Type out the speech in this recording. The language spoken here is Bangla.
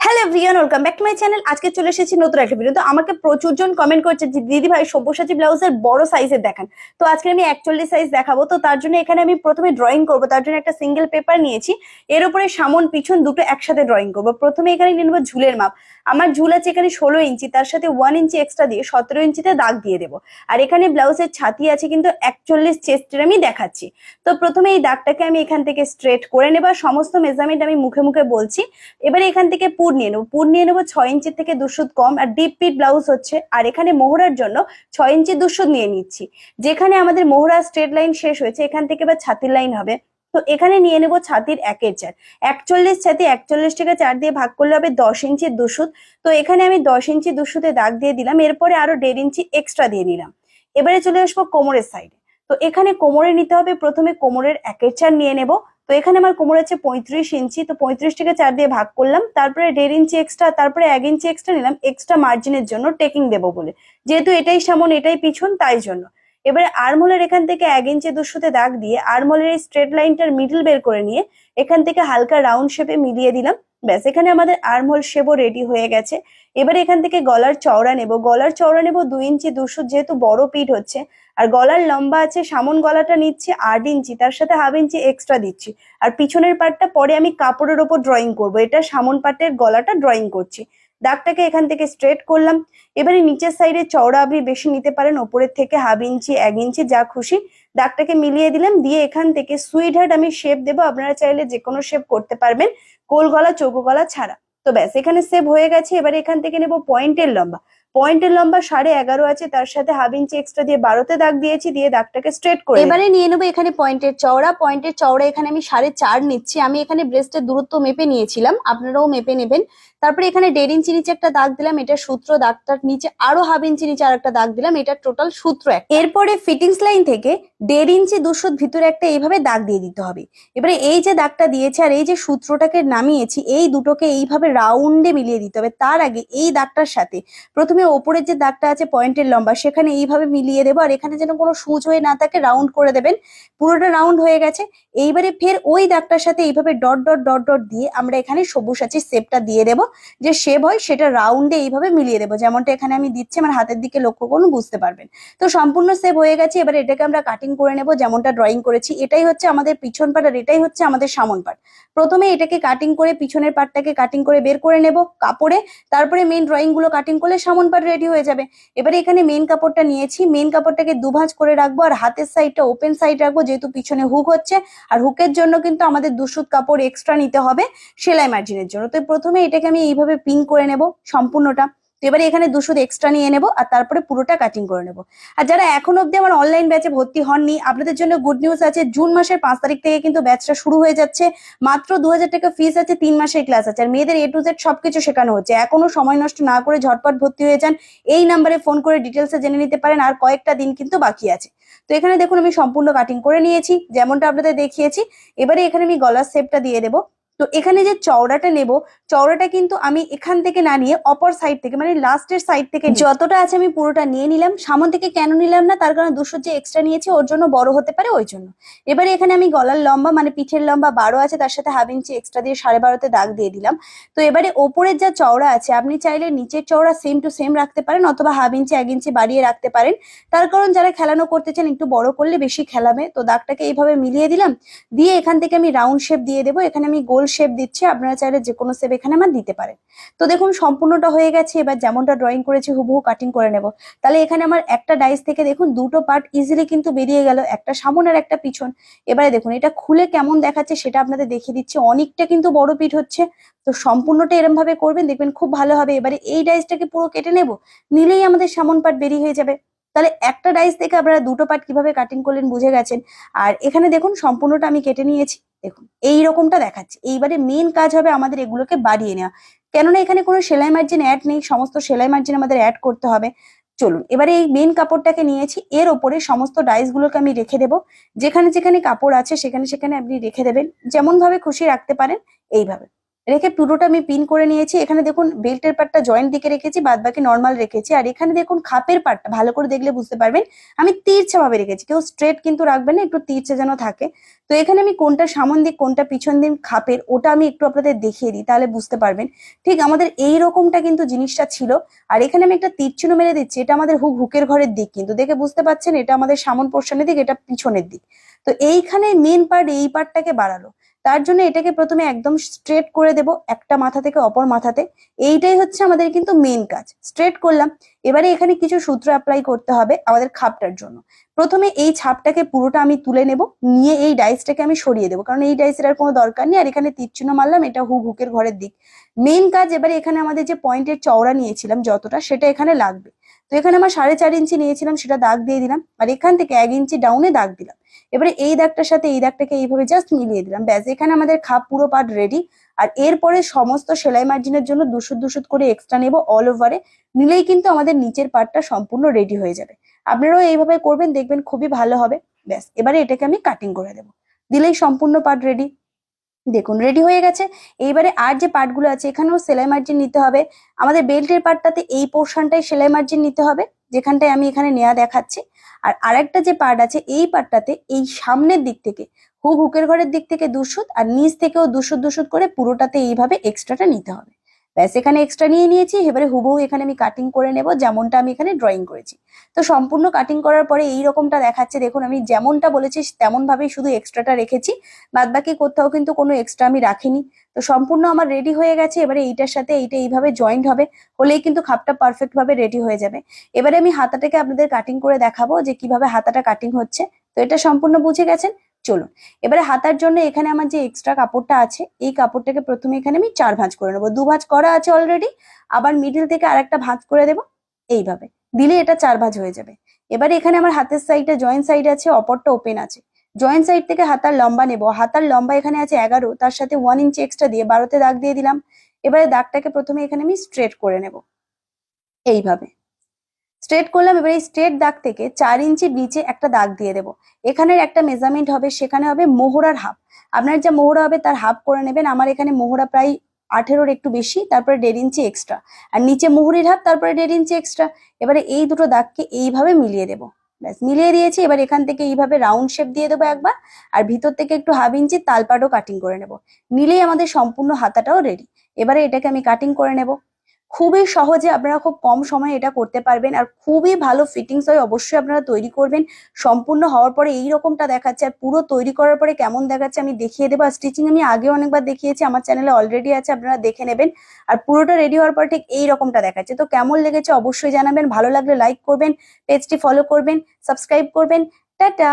Hello everyone, welcome back to my channel. আজকে চলে এসেছি নতুন একটা ভিডিও। তো আমাকে প্রচুর জন কমেন্ট করছে যে দিদি ভাই সব্যসাচী ব্লাউজের বড় সাইজের দেখান। তো আজকে আমি 41 সাইজ দেখাবো। তো তার জন্য এখানে আমি প্রথমে ড্রয়িং করব। তার জন্য একটা সিঙ্গেল পেপার নিয়েছি, এর উপরে সামন পিছন দুটো একসাথে ড্রয়িং করব। প্রথমে এখানে নিয়ে নেবো ঝুলের মাপ। আমার ঝুল আছে এখানে 16 ইঞ্চি, তার সাথে 1 ইঞ্চি এক্সট্রা দিয়ে 17 ইঞ্চিতে দাগ দিয়ে দেবো। আর এখানে ব্লাউজের ছাতি আছে কিন্তু 41 চেস্টের আমি দেখাচ্ছি। তো প্রথমে এই দাগটাকে আমি এখান থেকে স্ট্রেট করে নেবো। সমস্ত মেজারমেন্ট আমি মুখে মুখে বলছি। এবারে এখান থেকে পুর নিয়ে নেবো। পুর নিয়ে নেবো 6 ইঞ্চি থেকে 2 সুত কম। আর ডিপ পিট ব্লাউজ হচ্ছে, আর এখানে মোহরার জন্য 6 ইঞ্চি 2 সুত নিয়ে নিচ্ছি। যেখানে আমাদের মোহরা স্ট্রেট লাইন শেষ হয়েছে, এখান থেকে এবার ছাতির লাইন হবে। তো এখানে নিয়ে নেবো ছাতির 1/4। 41 ছাতি 41 থেকে 4 দিয়ে ভাগ করলে হবে 10 ইঞ্চি 2 সুত। তো এখানে আমি 10 ইঞ্চি 2 সুতে দাগ দিয়ে দিলাম। এরপরে আরো 1.5 ইঞ্চি এক্সট্রা দিয়ে নিলাম। এবারে চলে আসবো কোমরের সাইডে। তো এখানে কোমরে নিতে হবে, প্রথমে কোমরের 1/4 নিয়ে নেব। তো এখানে আমার কোমর আছে 35 ইঞ্চি। তো 35 থেকে 4 দিয়ে ভাগ করলাম, তারপরে 1.5 ইঞ্চি এক্সট্রা, তারপরে 1 ইঞ্চি এক্সট্রা নিলাম এক্সট্রা মার্জিনের জন্য, টেকিং দেবো বলে, যেহেতু এটাই সামন এটাই পিছন তাই জন্য। এবারে আর্মহোলের এখান থেকে 1 ইঞ্চি 2 সুতে দাগ দিয়ে আর্মহোলের এই স্ট্রেট লাইনটার মিডল বের করে নিয়ে এখান থেকে হালকা রাউন্ড শেপে মিলিয়ে দিলাম। ব্যাস, এখানে আমাদের আর্মহোল শেপও রেডি হয়ে গেছে। এবারে এখান থেকে গলার চওড়া নেব। গলার চওড়া নেব 2 ইঞ্চি 2 সুত, যেহেতু বড় পিঠ হচ্ছে। আর গলার লম্বা আছে, সামন গলাটা নিচ্ছি 8 ইঞ্চি, তার সাথে 1/2 ইঞ্চি এক্সট্রা দিচ্ছি। আর পিছনের পার্টটা পরে আমি কাপড়ের ওপর ড্রয়িং করব। এটা সামন পার্টের গলাটা ড্রয়িং করছি। দাগটাকে এখান থেকে স্ট্রেট করলাম। এবারে নিচের সাইডে চওড়া আপনি বেশি নিতে পারেন, ওপরের থেকে 1/2 ইঞ্চি 1 ইঞ্চি যা খুশি। দাগটাকে মিলিয়ে দিলাম, দিয়ে এখান থেকে সুইট হার্ট আমি শেপ দেবো। আপনারা চাইলে যে কোনো শেপ করতে পারবেন, গোল গলা চৌকো গলা ছাড়া। তো ব্যাস, এখানে সেভ হয়ে গেছে। এবারে এখান থেকে নেবো পয়েন্টের লম্বা। পয়েন্টের লম্বা 11.5 আছে, তার সাথে 1/2 ইঞ্চি এক্সট্রা দিয়ে 12তে দাগ দিয়েছি, দিয়ে দাগটাকে স্ট্রেট করে এবারে নিয়ে নেবো এখানে পয়েন্টের চওড়া। পয়েন্টের চওড়া এখানে আমি 4.5 নিচ্ছি। আমি এখানে ব্রেস্টের দূরত্ব মেপে নিয়েছিলাম, আপনারাও মেপে নেবেন। তারপরে এখানে 1.5 ইঞ্চি নিচে একটা দাগ দিলাম, এটা সূত্র। দাগটার নিচে আরো 1/2 ইঞ্চি নিচে আর একটা দাগ দিলাম, এটা টোটাল সূত্র এক। এরপরে ফিটিংস লাইন থেকে 1.5 ইঞ্চি 2 সুত ভিতরে একটা এইভাবে দাগ দিয়ে দিতে হবে। এবারে এই যে দাগটা দিয়েছে আর এই যে সূত্রটাকে নামিয়েছি, এই দুটোকে এইভাবে রাউন্ডে মিলিয়ে দিতে হবে। তার আগে এই দাগটার সাথে প্রথমে ওপরের যে দাগটা আছে পয়েন্টের লম্বা, সেখানে এইভাবে মিলিয়ে দেবো। আর এখানে যেন কোনো সূচ হয়ে না থাকে, রাউন্ড করে দেবেন। পুরোটা রাউন্ড হয়ে গেছে। এইবারে ফের ওই দাগটার সাথে এইভাবে ডট ডট ডট ডট দিয়ে আমরা এখানে সব্যসাচীর শেপটা দিয়ে দেবো। যে শেপ হয় সেটা রাউন্ডে এইভাবে মিলিয়ে দেবো, যেমনটা এখানে আমি দিচ্ছি। আমার হাতের দিকে লক্ষ্য করুন, বুঝতে পারবেন। তো সম্পূর্ণ শেপ হয়ে গেছে। এবারে এটাকে আমরা কাটিং করে নেবো, যেমনটা ড্রয়িং করেছি। এটাই হচ্ছে আমাদের পিছন পার্ট আর এটাই হচ্ছে আমাদের সামন পার্ট। প্রথমে এটাকে কাটিং করে পিছনের পার্টটাকে কাটিং করে বের করে নেব কাপড়ে। তারপরে মেন ড্রয়িং গুলো কাটিং করলে সামন পার্ট রেডি হয়ে যাবে। এবারে এখানে মেন কাপড়টা নিয়েছি, মেন কাপড়টাকে দুভাঁজ করে রাখবো আর হাতের সাইডটা ওপেন সাইড রাখবো, যেহেতু পিছনে হুক হচ্ছে। আর হুকের জন্য কিন্তু আমাদের 2 সুত কাপড় এক্সট্রা নিতে হবে সেলাই মার্জিনের জন্য। তো প্রথমে এটাকে আমি এইভাবে পিন করে নেব সম্পূর্ণটা। তো এবারে এখানে 2 সুত এক্সট্রা নিয়ে নেব আর তারপরে পুরোটা কাটিং করে নেব। আর যারা এখন অব্দি আমার অনলাইন ব্যাচে ভর্তি হননি, আপনাদের জন্য গুড নিউজ আছে। জুন মাসের 5 তারিখ থেকে কিন্তু ব্যাচটা শুরু হয়ে যাচ্ছে। মাত্র 2000 টাকা ফিস আছে, 3 মাসের ক্লাস আছে। আর মেয়েদের A to Z সবকিছু শেখানো হচ্ছে। এখনো সময় নষ্ট না করে ঝটপট ভর্তি হয়ে যান। এই নাম্বারে ফোন করে ডিটেলসে জেনে নিতে পারেন। আর কয়েকটা দিন কিন্তু বাকি আছে। তো এখানে দেখুন আমি সম্পূর্ণ কাটিং করে নিয়েছি, যেমনটা আপনাদের দেখিয়েছি। এবারে এখানে আমি গলার শেপটা দিয়ে দেবো। তো এখানে যে চওড়াটা নেব, চওড়াটা কিন্তু আমি এখান থেকে না নিয়ে অপর সাইড থেকে, মানে লাস্টের সাইড থেকে যতটা আছে আমি পুরোটা নিয়ে নিলাম। সামন থেকে কেন নিলাম না, তার কারণ 2 সুত যে এক্সট্রা নিয়েছি ওর জন্য বড় হতে পারে, ওই জন্য। এবারে এখানে আমি গলার লম্বা মানে পিঠের লম্বা 12 আছে, তার সাথে 1/2 ইঞ্চি এক্সট্রা দিয়ে 12.5তে দাগ দিয়ে দিলাম। তো এবারে ওপরের যা চওড়া আছে, আপনি চাইলে নিচের চওড়া সেম টু সেম রাখতে পারেন, অথবা 1/2 ইঞ্চি 1 ইঞ্চি বাড়িয়ে রাখতে পারেন। তার কারণ যারা খেলানো করতে চান একটু বড় করলে বেশি খেলাবে। তো দাগটাকে এইভাবে মিলিয়ে দিলাম, দিয়ে এখান থেকে আমি রাউন্ড শেপ দিয়ে দেবো। এখানে আমি গোল শেপ দিচ্ছি, আপনারা চাইলে যে কোনো শেপ এখানে আমার দিতে পারেন। তো দেখুন সম্পূর্ণটা হয়ে গেছে। এবার যেমনটা ড্রয়িং করেছি হুবহু কাটিং করে নেব। তাহলে এখানে আমার একটা ডাইস থেকে দেখুন দুটো পার্ট ইজিলি কিন্তু বেরিয়ে গেল, একটা সামন আর একটা পিছন। এবারে দেখুন এটা খুলে কেমন দেখাচ্ছে সেটা আপনাদের দেখিয়ে দিচ্ছি। অনেকটা কিন্তু বড় পিঠ হচ্ছে। তো সম্পূর্ণটা এরম ভাবে করবেন, দেখবেন খুব ভালো হবে। এবারে এই ডাইসটাকে পুরো কেটে নেব, নিলেই আমাদের সামন পার্ট বেরিয়ে হয়ে যাবে। তাহলে একটা ডাইস থেকে আপনারা দুটো পার্ট কিভাবে কাটিং করলেন বুঝে গেছেন। আর এখানে দেখুন সম্পূর্ণটা আমি কেটে নিয়েছি। দেখুন এই রকমটা দেখাচ্ছে। এইবারে মেন কাজ হবে আমাদের এগুলোকে বাড়িয়ে নেওয়া, কেননা এখানে কোনো সেলাই মার্জিন অ্যাড নেই, সমস্ত সেলাই মার্জিন আমাদের অ্যাড করতে হবে। চলুন এবারে এই মেন কাপড়টাকে নিয়েছি, এর ওপরে সমস্ত ডাইস গুলোকে আমি রেখে দেবো। যেখানে যেখানে কাপড় আছে সেখানে সেখানে আপনি রেখে দেবেন, যেমন ভাবে খুশি রাখতে পারেন এইভাবে। রেখে পুরোটা আমি পিন করে নিয়েছি। এখানে দেখুন বেল্টের পার্টটা জয়েন্ট দিকে রেখেছি, বাদ বাকি নর্মাল রেখেছি। আর এখানে দেখুন খাপের পার্টটা ভালো করে দেখলে বুঝতে পারবেন আমি তিরছা ভাবে রেখেছি, কেউ স্ট্রেট কিন্তু রাখবেন না, একটু তিরছা যেন থাকে। তো এখানে আমি কোনটা সামন দিক কোনটা পিছন দিক খাপের ওটা আমি একটু আপনাদের দেখিয়ে দিই, তাহলে বুঝতে পারবেন। ঠিক আমাদের এই রকমটা কিন্তু জিনিসটা ছিল। আর এখানে আমি একটা তীর চিহ্ন মেরে দিচ্ছি, এটা আমাদের হুকের ঘরের দিক, কিন্তু দেখে বুঝতে পারছেন এটা আমাদের সামন পোর্শনের দিক, এটা পিছনের দিক। তো এইখানে মেন পার্ট এই পার্টটাকে বাড়ালো, তার জন্য এটাকে প্রথমে একদম স্ট্রেট করে দেব একটা মাথা থেকে অপর মাথাতে। এইটাই হচ্ছে আমাদের কিন্তু মেন কাজ, স্ট্রেট করলাম। এবারে এখানে কিছু সূত্র অ্যাপ্লাই করতে হবে আমাদের খাপটার জন্য। প্রথমে এই ছাপটাকে পুরোটা আমি তুলে নেব, নিয়ে এই ডাইসটাকে আমি সরিয়ে দেবো, কারণ এই ডাইসের আর কোনো দরকার নেই। আর এখানে তীর চিহ্ন মারলাম, এটা হুকের ঘরের দিক। মেন কাজ এবারে এখানে আমাদের যে পয়েন্টের চওড়া নিয়েছিলাম যতটা, সেটা এখানে লাগবে। তো এখানে আমার 4.5 ইঞ্চি নিয়েছিলাম, সেটা দাগ দিয়ে দিলাম। আর এখান থেকে 1 ইঞ্চি ডাউনে দাগ দিলাম। এবারে এই দাগটার সাথে এই দাগটাকে এইভাবে জাস্ট মিলিয়ে দিলাম, ব্যাস এখানে আমাদের খাপ পুরো পার্ট রেডি। আর এরপরে সমস্ত সেলাই মার্জিনের জন্য 200 করে এক্সট্রা নেব অল ওভারে, নিলেই কিন্তু আমাদের নিচের পার্টটা সম্পূর্ণ রেডি হয়ে যাবে। আপনারাও এইভাবে করবেন, দেখবেন খুবই ভালো হবে। ব্যাস এবারে এটাকে আমি কাটিং করে দেবো, দিলেই সম্পূর্ণ পার্ট রেডি। দেখুন রেডি হয়ে গেছে। এইবারে আর যে পার্টগুলো আছে এখানেও সেলাই মার্জিন নিতে হবে। আমাদের বেল্টের পার্টটাতে এই পোর্শনটাই সেলাই মার্জিন নিতে হবে, যেখানটায় আমি এখানে নেওয়া দেখাচ্ছি। আর আরেকটা যে পার্ট আছে এই পার্টটাতে এই সামনের দিক থেকে হুকের ঘরের দিক থেকে 200 আর নিচ থেকেও 200 করে পুরোটাতে এইভাবে এক্সট্রাটা নিতে হবে। ব্যাস এখানে এক্সট্রা নিয়ে নিয়েছি। এবারে হুবহু এখানে আমি কাটিং করে নেব যেমনটা আমি এখানে ড্রয়িং করেছি। তো সম্পূর্ণ কাটিং করার পরে এই রকমটা দেখাচ্ছে। দেখুন আমি যেমনটা বলেছি তেমন ভাবেই শুধু এক্সট্রাটা রেখেছি, বাদ বাকি কোথাও কিন্তু কোনো এক্সট্রা আমি রাখিনি। তো সম্পূর্ণ আমার রেডি হয়ে গেছে। এবারে এইটার সাথে এইটা এইভাবে জয়েন্ট হবে, হলেই কিন্তু খাপটা পারফেক্ট ভাবে রেডি হয়ে যাবে। এবারে আমি হাতাটাকে আপনাদের কাটিং করে দেখাবো যে কিভাবে হাতাটা কাটিং হচ্ছে। তো এটা সম্পূর্ণ বুঝে গেছেন। চলুন এবারে হাতার জন্য এখানে আমার যে এক্সট্রা কাপড়টা আছে এই কাপড়টাকে প্রথমে এখানে আমি 4 ভাঁজ করে নেবো। 2 ভাঁজ করা আছে অলরেডি, আবার মিডিল থেকে আরেকটা ভাঁজ করে দেবো। এইভাবে দিলে এটা 4 ভাঁজ হয়ে যাবে। এবারে এখানে আমার হাতের সাইডে জয়েন্ট সাইড আছে, অপরটা ওপেন আছে। জয়েন্ট সাইড থেকে হাতার লম্বা নেব, হাতার লম্বা এখানে আছে 11, তার সাথে 1 ইঞ্চি এক্সট্রা দিয়ে 12তে দাগ দিয়ে দিলাম। এবারে দাগটাকে প্রথমে এখানে আমি স্ট্রেট করে নেব, এইভাবে স্ট্রেট করলাম। এবার এই স্ট্রেট দাগ থেকে 4 ইঞ্চির নিচে একটা দাগ দিয়ে দেবো। এখানের একটা মেজারমেন্ট হবে, সেখানে হবে মোহরার হাফ। আপনার যা মোহরা হবে তার হাফ করে নেবেন। আমার এখানে মোহরা প্রায় 18-র একটু বেশি, তারপরে 1.5 ইঞ্চি এক্সট্রা, আর নিচে মুহুরির হাফ, তারপরে 1.5 ইঞ্চি এক্সট্রা। এবারে এই দুটো দাগকে এইভাবে মিলিয়ে দেবো। ব্যাস মিলিয়ে দিয়েছি। এবার এখান থেকে এইভাবে রাউন্ড শেপ দিয়ে দেবো একবার, আর ভিতর থেকে একটু 1/2 ইঞ্চি তালপাটও কাটিং করে নেব। নিলেই আমাদের সম্পূর্ণ হাতাটাও রেডি। এবারে এটাকে আমি কাটিং করে নেব। খুবই সহজে আপনারা খুব কম সময়ে এটা করতে পারবেন, আর খুবই ভালো ফিটিংস হয়। অবশ্যই আপনারা তৈরি করবেন। সম্পূর্ণ হওয়ার পরে এই রকমটা দেখাচ্ছে, আর পুরো তৈরি করার পরে কেমন দেখাচ্ছে আমি দেখিয়ে দেবো। আর স্টিচিং আমি আগে অনেকবার দেখিয়েছি, আমার চ্যানেলে অলরেডি আছে, আপনারা দেখে নেবেন। আর পুরোটা রেডি হওয়ার পর ঠিক এই রকমটা দেখাচ্ছে। তো কেমন লেগেছে অবশ্যই জানাবেন, ভালো লাগলে লাইক করবেন, পেজটি ফলো করবেন, সাবস্ক্রাইব করবেন। টাটা।